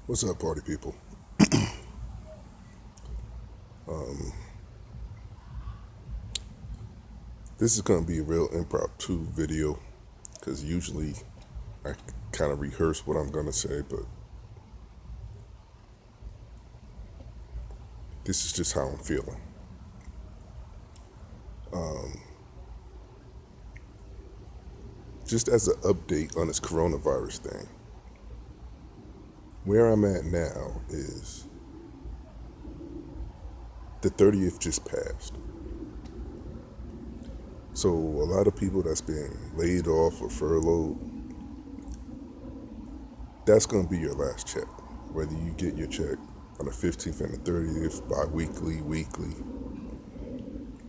What's up, party people? Um, this is going to be a real impromptu video because usually I kind of rehearse what I'm going to say, but this is just how I'm feeling. Um, just as an update on this coronavirus thing, where I'm at now is the 30th just passed. So a lot of people that's been laid off or furloughed, that's going to be your last check. Whether you get your check on the 15th and the 30th, bi-weekly, weekly,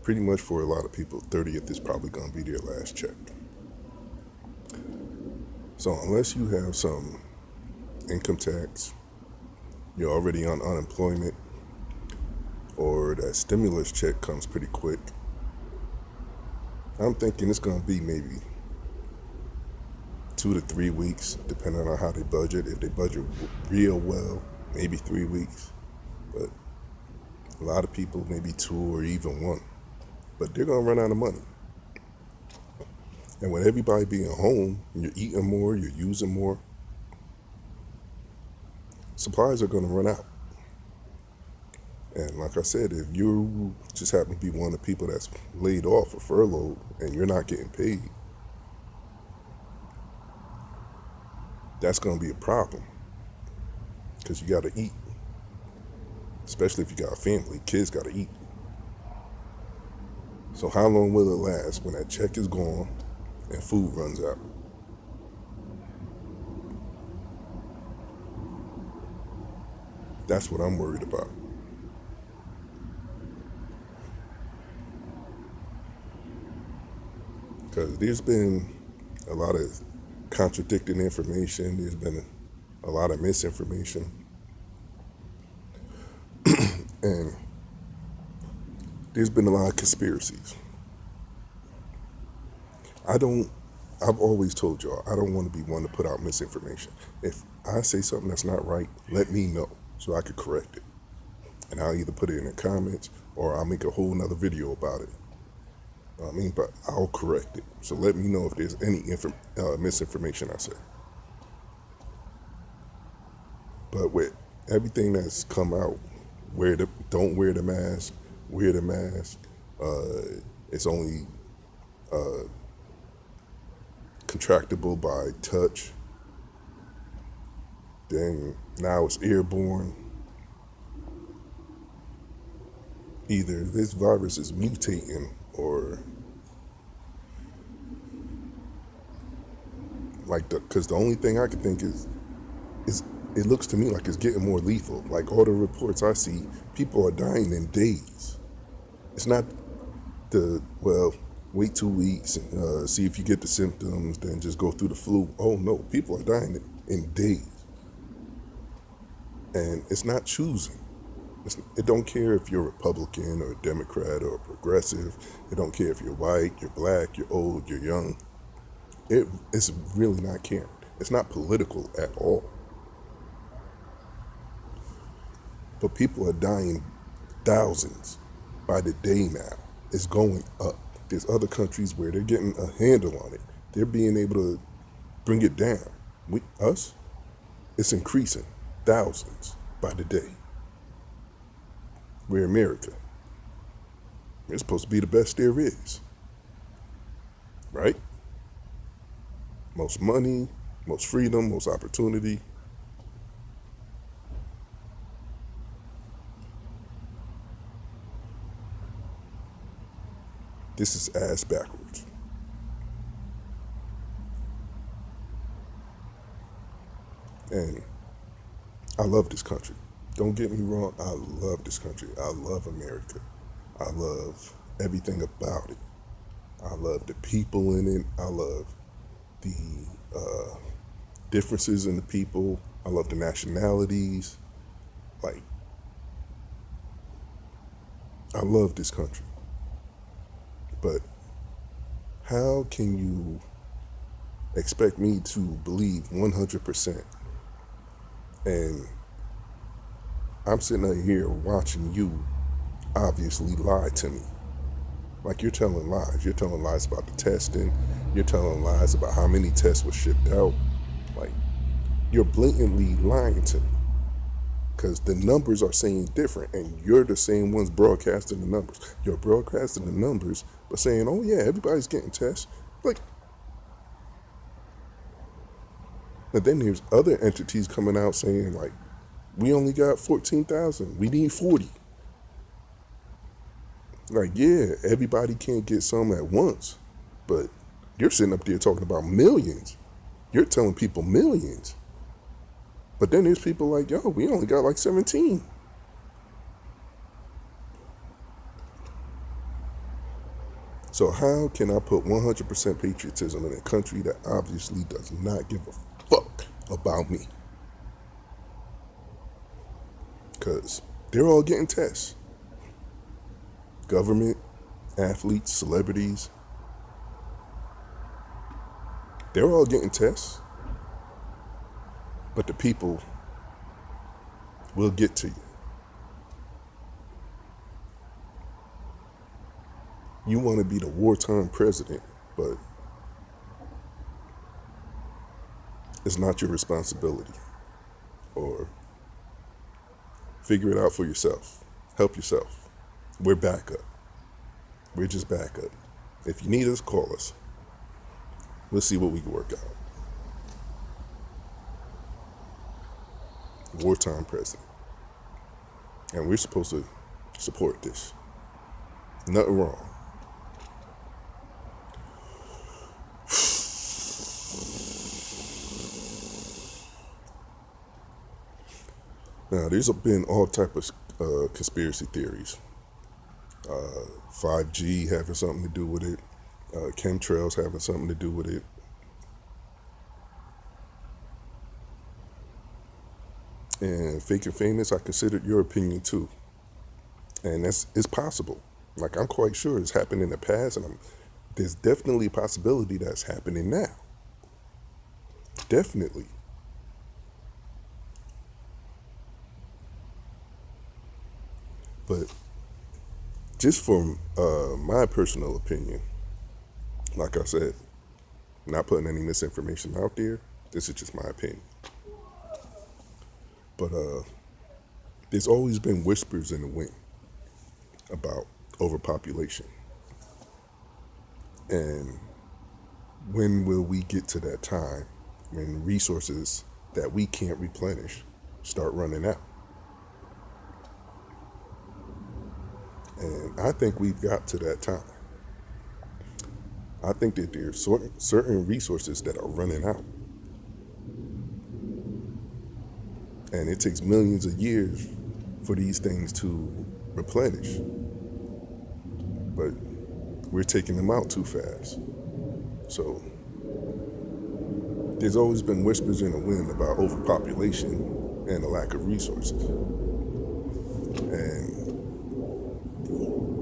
pretty much for a lot of people, 30th is probably going to be their last check. So unless you have some income tax, you're already on unemployment, or that stimulus check comes pretty quick, I'm thinking it's going to be maybe 2 to 3 weeks, depending on how they budget. If they budget real well, maybe 3 weeks. But a lot of people, maybe 2 or even 1. But they're going to run out of money. And with everybody being home, you're eating more, you're using more, supplies are going to run out. And like I said, if you just happen to be one of the people that's laid off or furloughed and you're not getting paid, that's going to be a problem because you got to eat, especially if you got a family. Kids got to eat. So how long will it last when that check is gone and food runs out? That's what I'm worried about. Because there's been a lot of contradicting information. There's been a lot of misinformation. And there's been a lot of conspiracies. I've always told y'all, I don't want to be one to put out misinformation. If I say something that's not right, let me know so I could correct it. And I'll either put it in the comments or I'll make a whole nother video about it. But I'll correct it. So let me know if there's any misinformation I say. But with everything that's come out, don't wear the mask, wear the mask. It's only contractable by touch. Then now it's airborne. Either this virus is mutating or because the only thing I can think is it looks to me like it's getting more lethal. Like all the reports I see, people are dying in days. It's not wait 2 weeks and see if you get the symptoms, then just go through the flu. Oh no, people are dying in days. And it's not choosing. It don't care if you're Republican or Democrat or progressive. It don't care if you're white, you're black, you're old, you're young. It's really not caring. It's not political at all. But people are dying thousands by the day now. It's going up. There's other countries where they're getting a handle on it. They're being able to bring it down. Us, it's increasing thousands by the day. We're America. We're supposed to be the best there is. Right? Most money, most freedom, most opportunity. This is ass backwards. And I love this country. Don't get me wrong, I love this country. I love America. I love everything about it. I love the people in it. I love the differences in the people. I love the nationalities. Like, I love this country. But how can you expect me to believe 100% and I'm sitting out here watching you obviously lie to me. Like you're telling lies. You're telling lies about the testing. You're telling lies about how many tests were shipped out. Like you're blatantly lying to me because the numbers are saying different, and you're the same ones broadcasting the numbers. You're broadcasting the numbers, but saying, "Oh yeah, everybody's getting tests." Like, but then there's other entities coming out saying like, "We only got 14,000. We need 40." Like, yeah, everybody can't get some at once, but you're sitting up there talking about millions. You're telling people millions. But then there's people like, yo, we only got like 17. So how can I put 100% patriotism in a country that obviously does not give a fuck about me? Because they're all getting tests. Government, athletes, celebrities, they're all getting tests. But the people will get to you. You want to be the wartime president, but it's not your responsibility. Or figure it out for yourself. Help yourself. We're backup. We're just backup. If you need us, call us. We'll see what we can work out. Wartime president. And we're supposed to support this. Nothing wrong. Now, there's been all type of conspiracy theories. 5G having something to do with it. Chemtrails having something to do with it. And fake and famous, I considered your opinion too. And it's possible. Like I'm quite sure it's happened in the past, and there's definitely a possibility that's happening now. Definitely. But just from my personal opinion, like I said, not putting any misinformation out there. This is just my opinion. But there's always been whispers in the wind about overpopulation. And when will we get to that time when resources that we can't replenish start running out? And I think we've got to that time. I think that there's certain resources that are running out. And it takes millions of years for these things to replenish. But we're taking them out too fast. So there's always been whispers in the wind about overpopulation and the lack of resources. And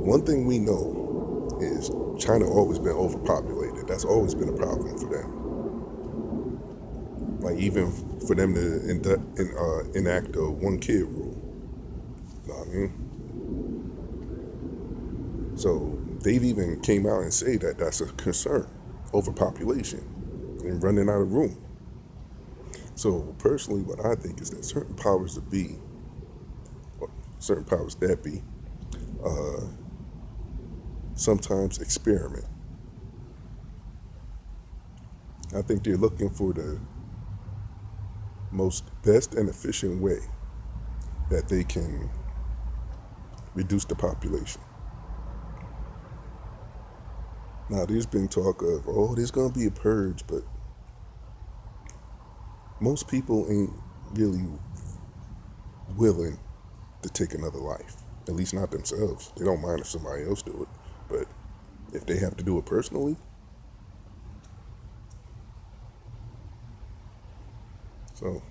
one thing we know is China always been overpopulated. That's always been a problem for them. Like even for them to enact a one-kid rule. You know what I mean? So they've even came out and say that that's a concern, overpopulation and running out of room. So personally, what I think is that certain powers that be, sometimes experiment. I think they're looking for the most best and efficient way that they can reduce the population. Now, there's been talk of, oh, there's going to be a purge, but most people ain't really willing to take another life, at least not themselves. They don't mind if somebody else do it, but if they have to do it personally, so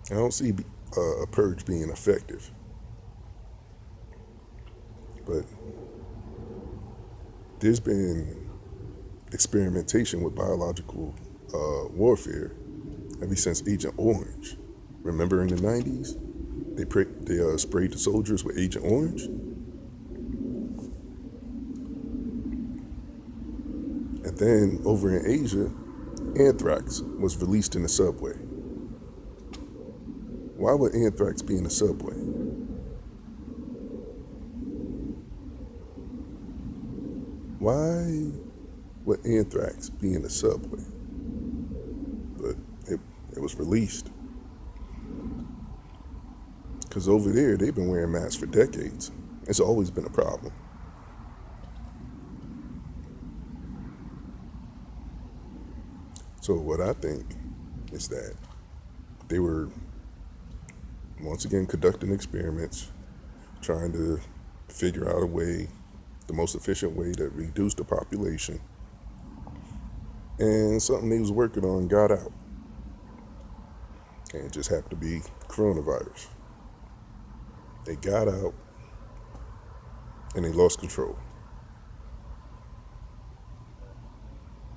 I don't see a purge being effective. But there's been experimentation with biological warfare ever since Agent Orange. Remember in the 90s? They sprayed the soldiers with Agent Orange, and then over in Asia, anthrax was released in the subway. Why would anthrax be in the subway? Why would anthrax be in the subway? But it, it was released. Because over there, they've been wearing masks for decades. It's always been a problem. So what I think is that they were once again conducting experiments, trying to figure out a way, the most efficient way to reduce the population. And something they was working on got out. And it just happened to be coronavirus. They got out and they lost control.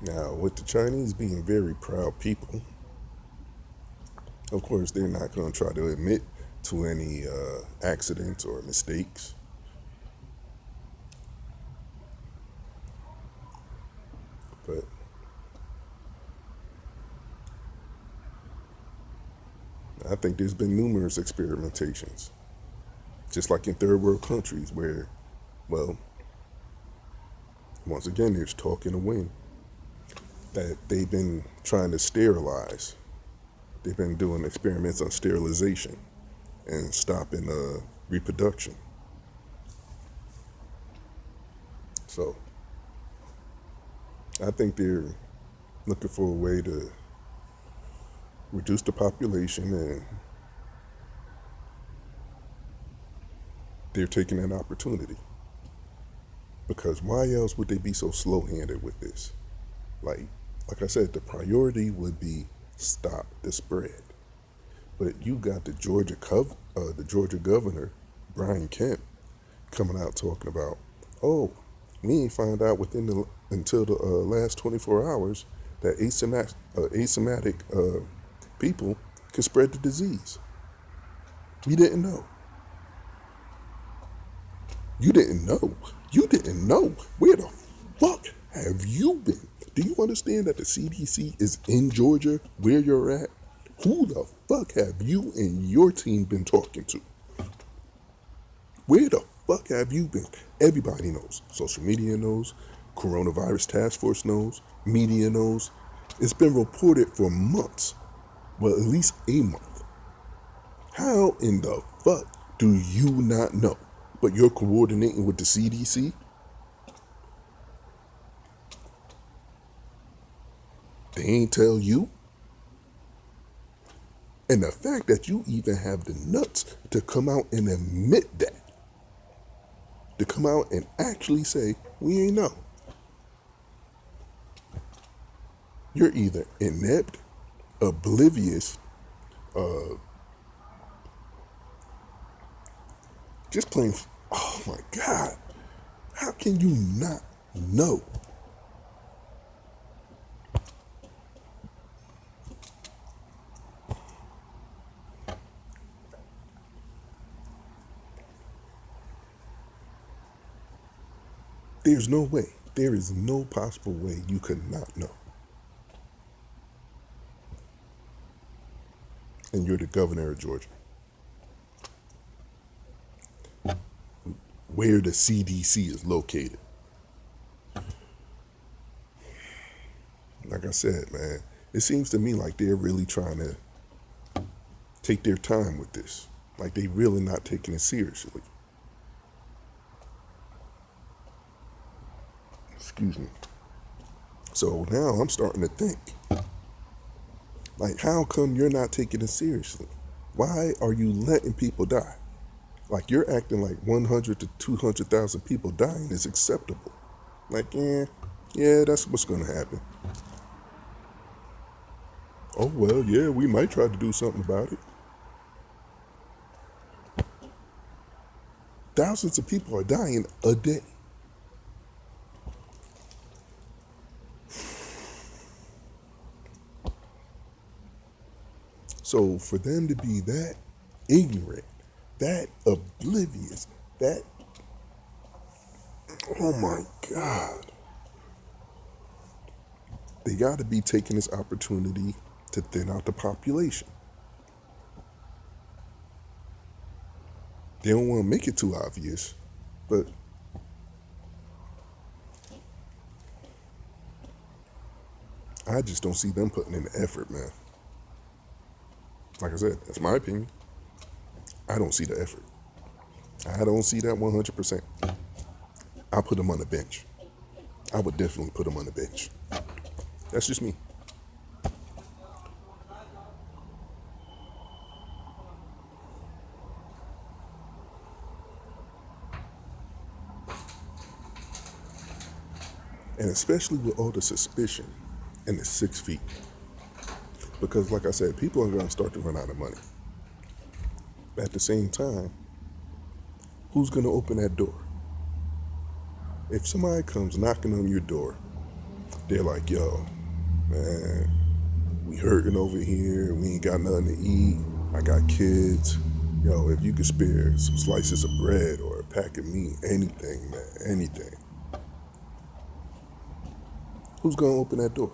Now, with the Chinese being very proud people, of course, they're not going to try to admit to any accidents or mistakes. But I think there's been numerous experimentations, just like in third world countries where, well, once again, there's talk in the wind that they've been trying to sterilize. They've been doing experiments on sterilization and stopping reproduction. So I think they're looking for a way to reduce the population, and they're taking an opportunity. Because why else would they be so slow-handed with this? Like I said, the priority would be stop the spread. But you got the Georgia governor, Brian Kemp, coming out talking about, oh, we ain't found out until the last 24 hours that asymptomatic people can spread the disease. We didn't know. You didn't know. You didn't know. Where the fuck have you been? Do you understand that the CDC is in Georgia where you're at? Who the fuck have you and your team been talking to? Where the fuck have you been? Everybody knows. Social media knows. Coronavirus Task Force knows. Media knows. It's been reported for months. Well, at least a month. How in the fuck do you not know? But you're coordinating with the CDC? They ain't tell you? And the fact that you even have the nuts to come out and admit that, to come out and actually say, we ain't know. You're either inept, oblivious, just plain, oh my God, how can you not know? There's no way. There is no possible way you could not know. And you're the governor of Georgia, where the CDC is located. Like I said, man, it seems to me like they're really trying to take their time with this. Like they really not taking it seriously. Excuse me. So now I'm starting to think, like, how come you're not taking it seriously? Why are you letting people die? Like you're acting like 100 to 200,000 people dying is acceptable. Like, yeah, that's what's gonna happen. Oh well, yeah, we might try to do something about it. Thousands of people are dying a day. So for them to be that ignorant that oblivious, that, oh my God. They got to be taking this opportunity to thin out the population. They don't want to make it too obvious, but I just don't see them putting in the effort, man. Like I said, that's my opinion. I don't see the effort. I don't see that 100%. I put them on the bench. I would definitely put them on the bench. That's just me. And especially with all the suspicion and the 6 feet. Because like I said, people are going to start to run out of money. At the same time, who's going to open that door? If somebody comes knocking on your door, they're like, yo, man, we hurting over here. We ain't got nothing to eat. I got kids. Yo, if you could spare some slices of bread or a pack of meat, anything, man, anything. Who's going to open that door?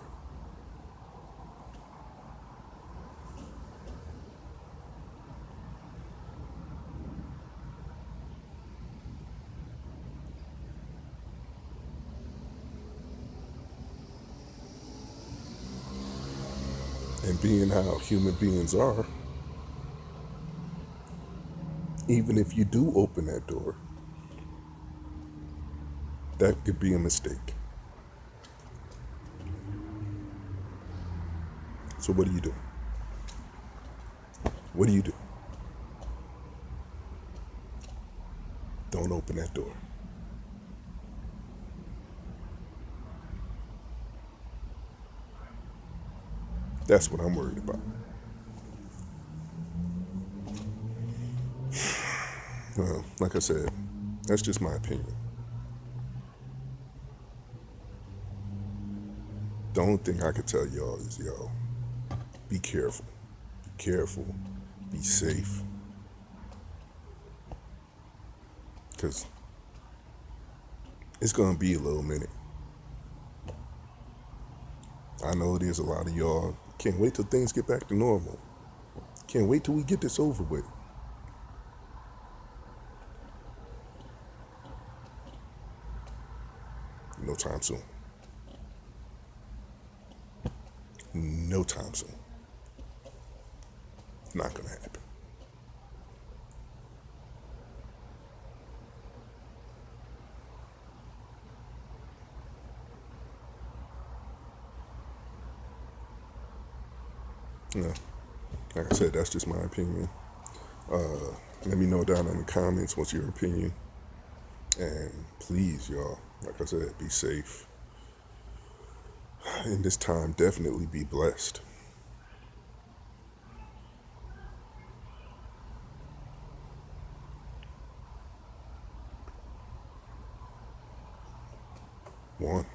And being how human beings are, even if you do open that door, that could be a mistake. So what do you do? What do you do? Don't open that door. That's what I'm worried about. Well, like I said, that's just my opinion. The only thing I could tell y'all is, yo, be careful. Be careful. Be safe. Because it's going to be a little minute. I know there's a lot of y'all. Can't wait till things get back to normal. Can't wait till we get this over with. No time soon. No time soon. Not going to happen. Yeah. Like I said, that's just my opinion. Let me know down in the comments what's your opinion. And please, y'all, like I said, be safe. In this time, definitely be blessed. One.